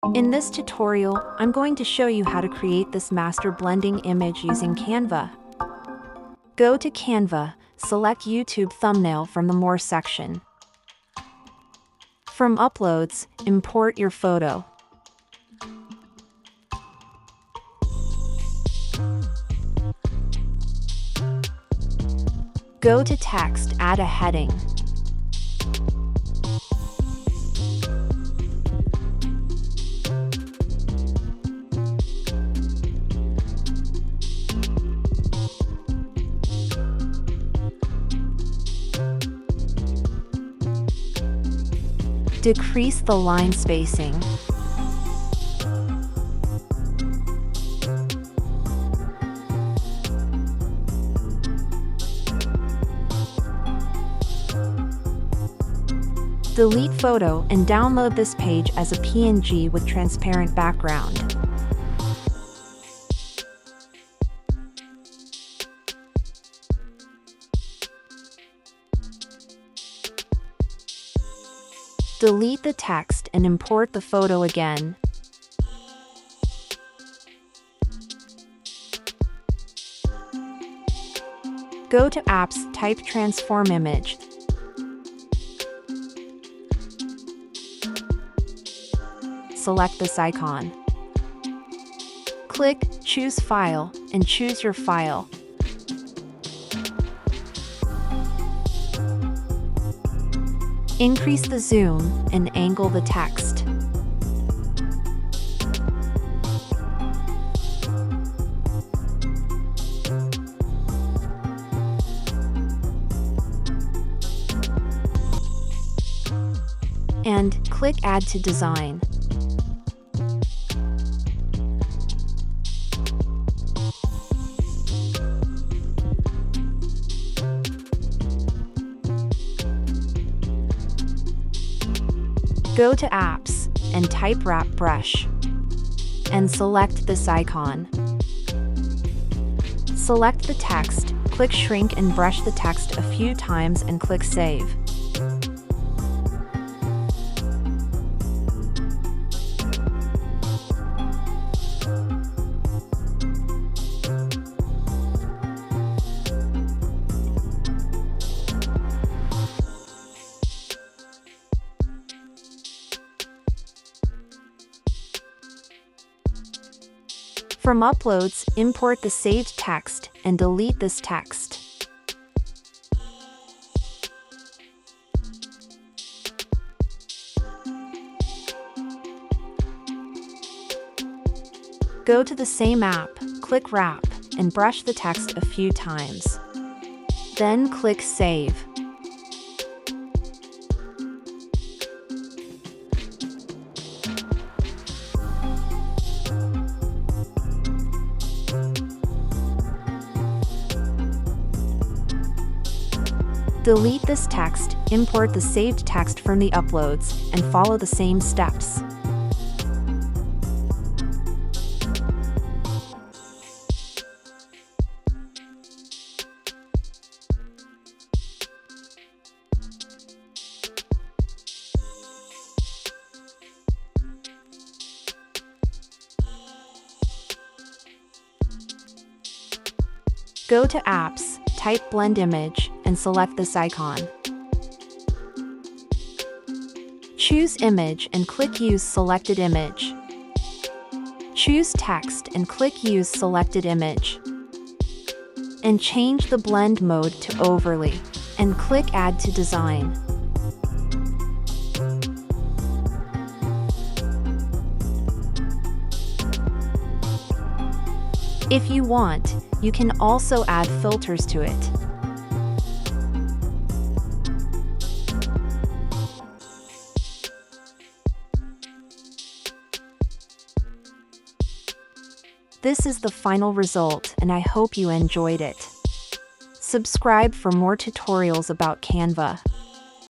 In this tutorial, I'm going to show you how to create this master blending image using Canva. Go to Canva, select YouTube thumbnail from the More section. From Uploads, import your photo. Go to Text, add a heading. Decrease the line spacing. Delete photo and download this page as a PNG with transparent background. Delete the text and import the photo again. Go to Apps, type Transform Image. Select this icon. Click Choose File and choose your file. Increase the zoom and angle the text. And click Add to Design. Go to Apps and type Wrap Brush and select this icon. Select the text, click Shrink and brush the text a few times and click Save. From Uploads, import the saved text and delete this text. Go to the same app, click Wrap, and brush the text a few times. Then click Save. Delete this text, import the saved text from the uploads, and follow the same steps. Go to Apps, type Blend Image, and select this icon. Choose Image and click Use Selected Image. Choose Text and click Use Selected Image. And change the blend mode to Overlay, and click Add to Design. If you want, you can also add filters to it. This is the final result, and I hope you enjoyed it. Subscribe for more tutorials about Canva.